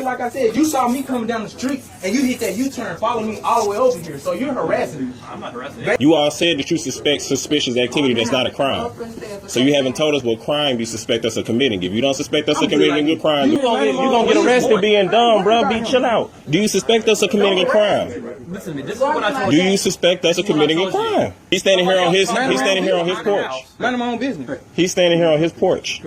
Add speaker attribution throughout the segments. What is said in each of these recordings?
Speaker 1: Like I said, you saw me coming down the street and you hit that U-turn, follow me all the way over here. So you're harassing me. I'm not harassing you.
Speaker 2: You all said that you suspect suspicious activity that's not a crime. So you haven't told us what crime you suspect us of committing. If you don't suspect us of committing a good crime, you're gonna get arrested being dumb, bro. Be chill out. Do you suspect us of committing a crime?
Speaker 1: Listen to me. This is what I told
Speaker 2: you. Do you suspect us of committing a crime? He's standing here on his porch.
Speaker 1: Mind my own business.
Speaker 2: He's standing here on his porch.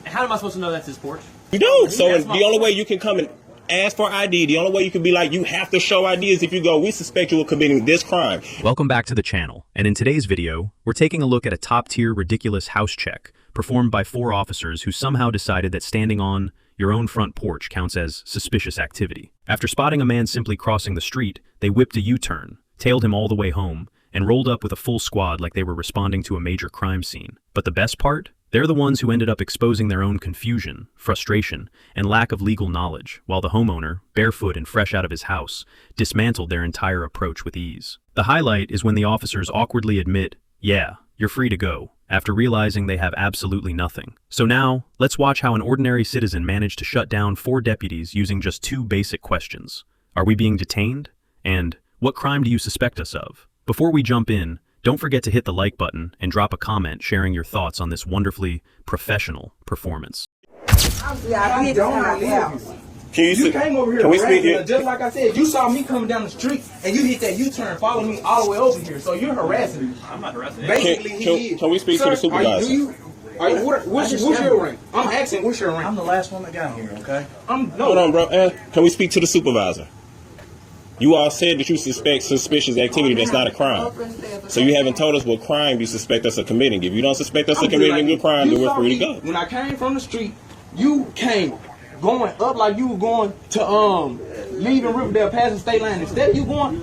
Speaker 3: How am I supposed to know that's his porch?
Speaker 2: You don't. So the only way you can come and ask for ID, the only way you can be like, you have to show ID is if you go, we suspect you of committing this crime.
Speaker 4: Welcome back to the channel. And in today's video, we're taking a look at a top-tier ridiculous house check performed by 4 officers who somehow decided that standing on your own front porch counts as suspicious activity. After spotting a man simply crossing the street, they whipped a U-turn, tailed him all the way home, and rolled up with a full squad like they were responding to a major crime scene. But the best part? They're the ones who ended up exposing their own confusion, frustration, and lack of legal knowledge, while the homeowner, barefoot and fresh out of his house, dismantled their entire approach with ease. The highlight is when the officers awkwardly admit, yeah, you're free to go, after realizing they have absolutely nothing. So now, let's watch how an ordinary citizen managed to shut down 4 deputies using just 2 basic questions. Are we being detained? And what crime do you suspect us of? Before we jump in, don't forget to hit the like button and drop a comment sharing your thoughts on this wonderfully professional performance.
Speaker 1: You came over here harassing, just like I said, you saw me coming down the street and you hit that U-turn, follow me all the way over here. So you're harassing me.
Speaker 3: I'm not harassing you.
Speaker 1: Basically,
Speaker 2: can we speak to the supervisor?
Speaker 1: What's your rank? I'm asking, what's your rank?
Speaker 5: I'm the last one that got here, okay?
Speaker 2: Hold on, bro. Can we speak to the supervisor? You all said that you suspect suspicious activity that's not a crime. So you haven't told us what crime you suspect us of committing. If you don't suspect us of committing a good crime, then we're free to go.
Speaker 1: When I came from the street, you came going up like you were going to leaving Riverdale, passing state line. Instead of you going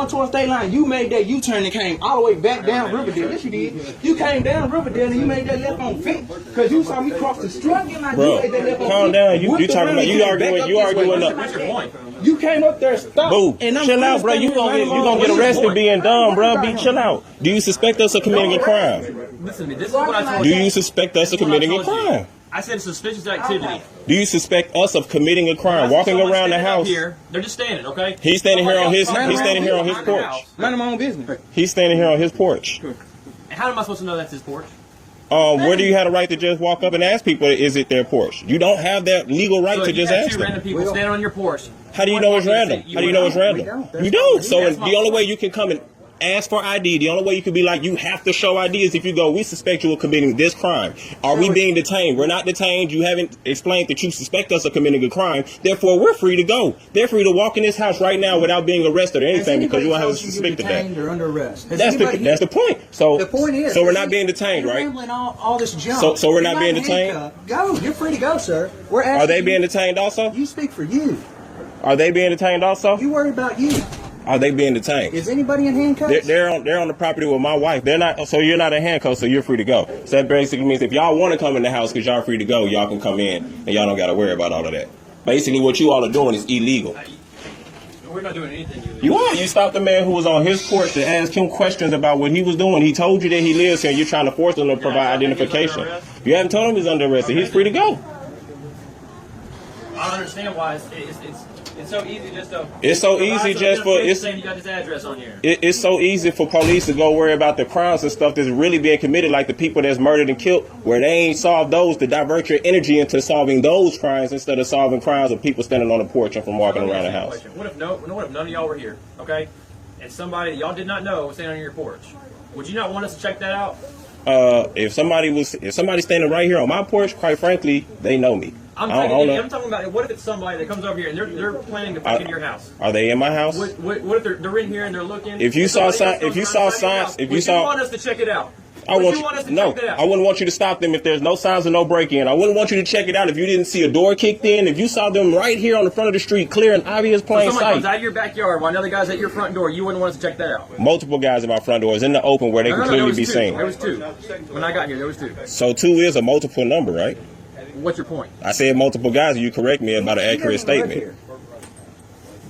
Speaker 1: towards state line, you made that U-turn and came all the way back down Riverdale. Yes, you did. You came down Riverdale and you made that left on Fitch because you saw me cross the street.
Speaker 2: Bro, calm down. You talking about you arguing up.
Speaker 3: What's your point?
Speaker 1: You came up there, stopped.
Speaker 2: Boo, chill out, bro. You gonna get arrested being dumb, bro. Be chill out. Do you suspect us of committing a crime?
Speaker 3: Listen to me. This is what I told
Speaker 2: you. Do you suspect us of committing a crime?
Speaker 3: I said suspicious activity.
Speaker 2: Do you suspect us of committing a crime? Walking around the house.
Speaker 3: Here, they're just standing, okay?
Speaker 2: He's standing here on his porch.
Speaker 1: Mind my own business.
Speaker 2: He's standing here on his porch.
Speaker 3: How am I supposed to know that's his porch?
Speaker 2: Where do you have a right to just walk up and ask people, is it their porch? You don't have that legal right to just ask them.
Speaker 3: So you have 2 random people standing on your porch.
Speaker 2: How do you know it's random? How do you know it's random? You don't. So the only way you can come and ask for ID, the only way you can be like, you have to show ID is if you go, we suspect you of committing this crime. Are we being detained? We're not detained. You haven't explained that you suspect us of committing a crime. Therefore, we're free to go. They're free to walk in this house right now without being arrested or anything because you won't have a suspect of that.
Speaker 5: Or under arrest.
Speaker 2: That's the point. So
Speaker 5: the point is,
Speaker 2: so we're not being detained, right?
Speaker 5: All this junk.
Speaker 2: So we're not being detained?
Speaker 5: Go. You're free to go, sir. We're asking.
Speaker 2: Are they being detained also?
Speaker 5: You speak for you.
Speaker 2: Are they being detained also?
Speaker 5: You worry about you.
Speaker 2: Are they being detained?
Speaker 5: Is anybody in handcuffs?
Speaker 2: They're on the property with my wife. They're not. So you're not in handcuffs. So you're free to go. So that basically means if y'all want to come in the house because y'all free to go, y'all can come in and y'all don't got to worry about all of that. Basically, what you all are doing is illegal.
Speaker 3: We're not doing anything illegal.
Speaker 2: You are. You stopped the man who was on his porch to ask him questions about what he was doing. He told you that he lives here. And you're trying to force him to provide identification. You haven't told him he's under arrest. He's free to go.
Speaker 3: I don't understand why it's so easy just to.
Speaker 2: It's so easy just for it's.
Speaker 3: Saying you got this address on here.
Speaker 2: It's so easy for police to go worry about the crimes and stuff that's really being committed, like the people that's murdered and killed, where they ain't solved those, to divert your energy into solving those crimes instead of solving crimes of people standing on the porch and from walking around the house.
Speaker 3: What if none of y'all were here, okay? And somebody that y'all did not know was standing on your porch. Would you not want us to check that out?
Speaker 2: If somebody's standing right here on my porch, quite frankly, they know me.
Speaker 3: I'm talking about what if it's somebody that comes over here and they're planning to break into your house?
Speaker 2: Are they in my house?
Speaker 3: What if they're in here and they're looking?
Speaker 2: If you saw signs,
Speaker 3: would you want us to check it out?
Speaker 2: I wouldn't want you to stop them if there's no signs of no break-in. I wouldn't want you to check it out if you didn't see a door kicked in. If you saw them right here on the front of the street, clear and obvious, plain sight.
Speaker 3: Someone comes out of your backyard while another guy's at your front door. You wouldn't want us to check that out.
Speaker 2: Multiple guys at my front door is in the open where they can clearly be seen.
Speaker 3: There was 2. When I got here, there was 2.
Speaker 2: So 2 is a multiple number, right?
Speaker 3: What's your point?
Speaker 2: I said multiple guys, and you correct me about an accurate statement.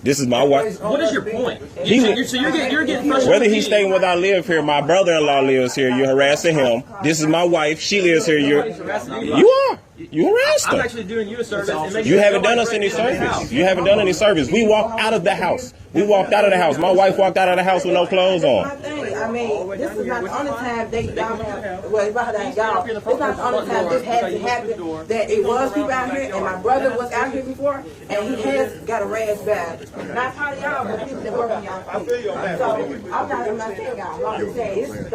Speaker 2: This is my wife.
Speaker 3: What is your point? So you're getting frustrated.
Speaker 2: Whether he's staying where I live here, my brother-in-law lives here, you're harassing him. This is my wife. She lives here. You are. You harassed
Speaker 3: I'm
Speaker 2: them.
Speaker 3: actually doing you a service. And making
Speaker 2: You
Speaker 3: sure
Speaker 2: haven't done
Speaker 3: nobody
Speaker 2: us any
Speaker 3: breaks into the
Speaker 2: service.
Speaker 3: house.
Speaker 2: You haven't done any service. We walked out of the house. We walked out of the house. My wife walked out of the house with no clothes
Speaker 6: My
Speaker 2: on.
Speaker 6: thing, I mean, this is not the only time y'all have, well, it's not y'all, it's not the only time this has happened, that it was people out here, and my brother was out here before, and he has got a rash bag. Not part of y'all, but people that work in y'all. So, I'm not saying y'all, what I'm saying, it's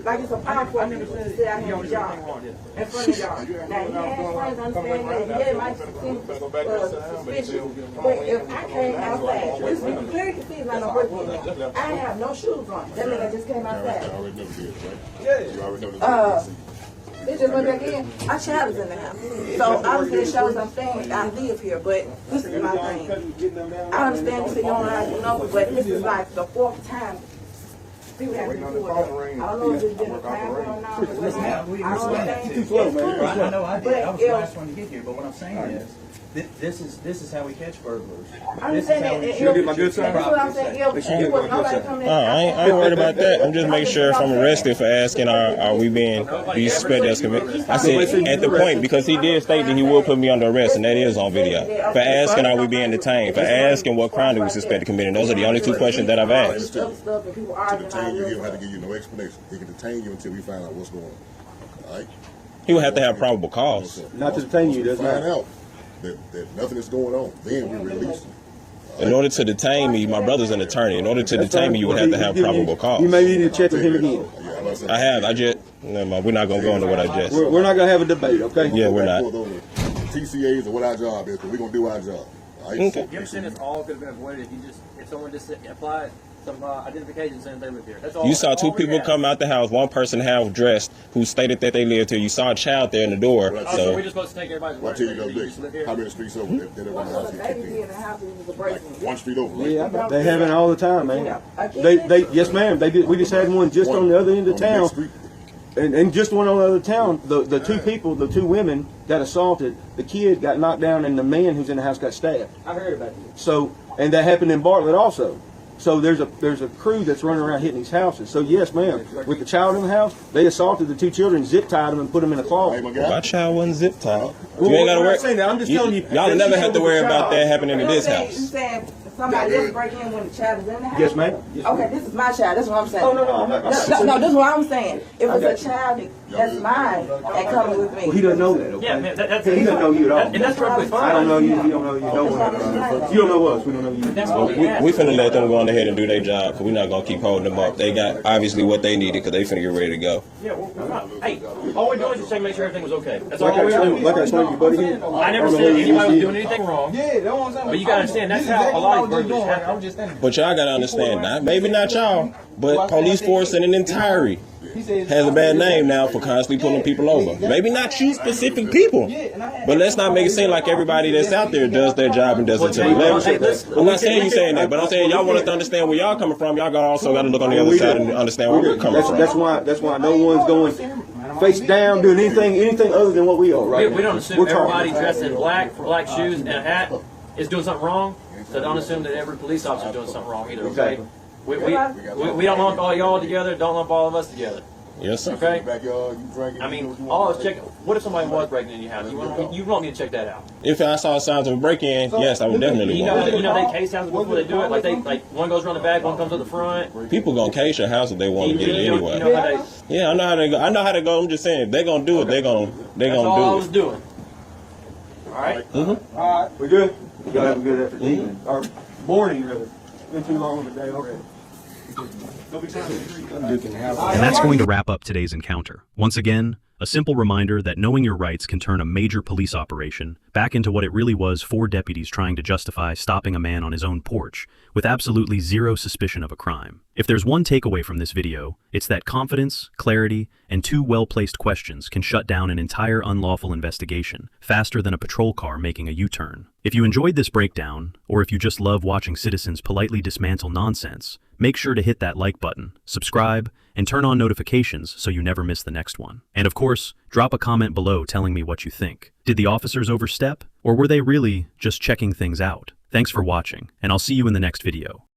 Speaker 6: like it's a powerful people to sit out here with y'all, in front of y'all. Now, he has friends, understand that, yeah, it might seem suspicious, but if I came outside, this people clearly can see it's not no work with me. I have no shoes on. That nigga just came outside.
Speaker 7: You already know the business, right? You already know the business.
Speaker 6: They just went back in. My child is in the house. So obviously it shows I'm saying I live here, but this is my thing. I understand you say you don't like to know, but this is like the fourth time people have been doing it. I don't know if it's been a crime going on, but listen, I don't understand.
Speaker 5: Too slow, man.
Speaker 8: I know I did. I was the
Speaker 6: But
Speaker 8: last one to get here. But what I'm saying is, this is how we catch burglars.
Speaker 6: I understand that. She'll
Speaker 5: get my good side.
Speaker 6: That's what I'm saying. Nobody come in.
Speaker 2: I ain't worried about that. I'm just making sure if I'm arrested for asking, are we being suspected as convicted? I said at the point, because he did state that he will put me under arrest, and that is on video. For asking, are we being detained? For asking, what crime do we suspect of committing? Those are the only two questions that I've asked.
Speaker 7: To detain you, he don't have to give you no explanation. He can detain you until we find out what's going on. All right?
Speaker 2: He would have to have probable cause.
Speaker 5: Not to detain you, does
Speaker 7: Find
Speaker 5: not.
Speaker 7: out that nothing is going on. Then we release him.
Speaker 2: In order to detain me, my brother's an attorney. In order to detain me, you would have to have probable cause.
Speaker 5: You may need to check with him again.
Speaker 7: Yeah, I'm about to say-
Speaker 2: I have. Never mind. We're not going to go into what I just.
Speaker 5: We're not gonna have a debate, okay?
Speaker 2: Yeah, we're not.
Speaker 7: TCAs or what our job is, but we're gonna do our job. All right?
Speaker 2: Okay.
Speaker 3: You understand this all could have been avoided if someone just applied some identification saying they live here. That's all.
Speaker 2: You saw two
Speaker 3: all we
Speaker 2: people
Speaker 3: had.
Speaker 2: come out the house, one person half dressed who stated that they lived here. You saw a child there in the door.
Speaker 3: Oh, so
Speaker 2: So
Speaker 3: we're just supposed to take everybody's
Speaker 7: Well, I
Speaker 3: word.
Speaker 7: tell you
Speaker 3: that
Speaker 7: the
Speaker 3: you used to live
Speaker 7: other
Speaker 3: here?
Speaker 7: day, how many streets over that everybody else get kicked
Speaker 6: Baby
Speaker 7: in?
Speaker 6: in the house is a break.
Speaker 7: One street over, right?
Speaker 5: Yeah, they have it all the time, man. They yes, ma'am. We just had one just on the other end of
Speaker 7: On the next
Speaker 5: town,
Speaker 7: street.
Speaker 5: and just one on the other town. The two women got assaulted. The kid got knocked down, and the man who's in the house got stabbed.
Speaker 8: I heard about this.
Speaker 5: So, and that happened in Bartlett also. So there's a crew that's running around hitting these houses. So yes, ma'am. With the child in the house, they assaulted the two children, zip tied them, and put them in a
Speaker 7: Hey,
Speaker 5: closet.
Speaker 7: my guy.
Speaker 2: my child wasn't zip tied.
Speaker 5: Well,
Speaker 2: You ain't got to
Speaker 5: I'm
Speaker 2: worry.
Speaker 5: not saying that. I'm just telling you.
Speaker 2: Y'all
Speaker 5: that
Speaker 2: never
Speaker 5: she
Speaker 2: have to
Speaker 5: showed
Speaker 2: worry
Speaker 5: the
Speaker 2: about
Speaker 5: child.
Speaker 2: that happening in this
Speaker 6: You
Speaker 2: house.
Speaker 6: said somebody just break in when the child is in the house?
Speaker 5: Yes, ma'am. Yes, ma'am.
Speaker 6: Okay, this is my child. That's what I'm saying.
Speaker 5: Oh, no, I'm not.
Speaker 6: No, this is what I'm saying. If
Speaker 5: got
Speaker 6: it's a child that's mine and coming with me.
Speaker 5: Well, he doesn't know that. Okay?
Speaker 3: Yeah, man, that's
Speaker 5: He doesn't know you at all.
Speaker 3: And that's perfectly fine.
Speaker 5: I don't know you. You don't know you. No one. You don't know us. We don't know you.
Speaker 3: That's what we have.
Speaker 2: We finna let them go on ahead and do their job, because we're not going to keep holding them up. They got obviously what they needed, because they finna get ready to go.
Speaker 3: Yeah, well, we're not. Hey, all we're doing is just checking to make sure everything was okay. That's
Speaker 5: Like
Speaker 3: all we're doing.
Speaker 5: I explained to you, buddy. Here.
Speaker 3: I never said anybody was doing anything wrong.
Speaker 1: Yeah, that's what I'm saying.
Speaker 3: But you gotta understand, that's how a lot of these burglaries happen.
Speaker 1: I was just saying.
Speaker 2: But y'all got to understand, maybe not y'all, but police force in an entirety has a bad name now for constantly pulling people over. Maybe not you specific people, but let's not make it seem like everybody that's out there does their job and does it to the level. I'm not saying you saying that, but I'm saying y'all want us to understand where y'all coming from. Y'all also got to look on the other side and understand where we're coming from.
Speaker 5: That's why no one's going face down doing anything other than what we are. Right?
Speaker 3: We don't assume everybody dressed in black, for black shoes and a hat is doing something wrong. So don't assume that every police officer is doing something wrong either. Okay?
Speaker 5: Exactly.
Speaker 3: We don't lump all y'all together. Don't lump all of us together.
Speaker 2: Yes, sir.
Speaker 3: Okay.
Speaker 7: Backyard, you drinking.
Speaker 3: I mean, all us check. What if somebody was breaking in your house? You want me to check that out?
Speaker 2: If I saw signs of a break-in, yes, I would definitely
Speaker 3: You
Speaker 2: want
Speaker 3: know
Speaker 2: it.
Speaker 3: they case houses before they do it. Like one goes around the back, one comes to the front.
Speaker 2: People gonna case your house if they want to get it
Speaker 3: You
Speaker 2: anyway.
Speaker 3: know how they.
Speaker 2: Yeah, I know how they go. I know how to go. I'm just saying, if they gonna do it, they gonna
Speaker 3: That's all I was
Speaker 2: do it.
Speaker 3: doing. All right.
Speaker 5: All right, we good. You gotta have a good effort evening or morning, really. It's been too long of a day already.
Speaker 4: And that's going to wrap up today's encounter. Once again, a simple reminder that knowing your rights can turn a major police operation back into what it really was: 4 deputies trying to justify stopping a man on his own porch with absolutely zero suspicion of a crime. If there's one takeaway from this video, it's that confidence, clarity, and 2 well-placed questions can shut down an entire unlawful investigation faster than a patrol car making a U-turn. If you enjoyed this breakdown, or if you just love watching citizens politely dismantle nonsense, make sure to hit that like button, subscribe, and turn on notifications so you never miss the next one. And of course, drop a comment below telling me what you think. Did the officers overstep, or were they really just checking things out? Thanks for watching, and I'll see you in the next video.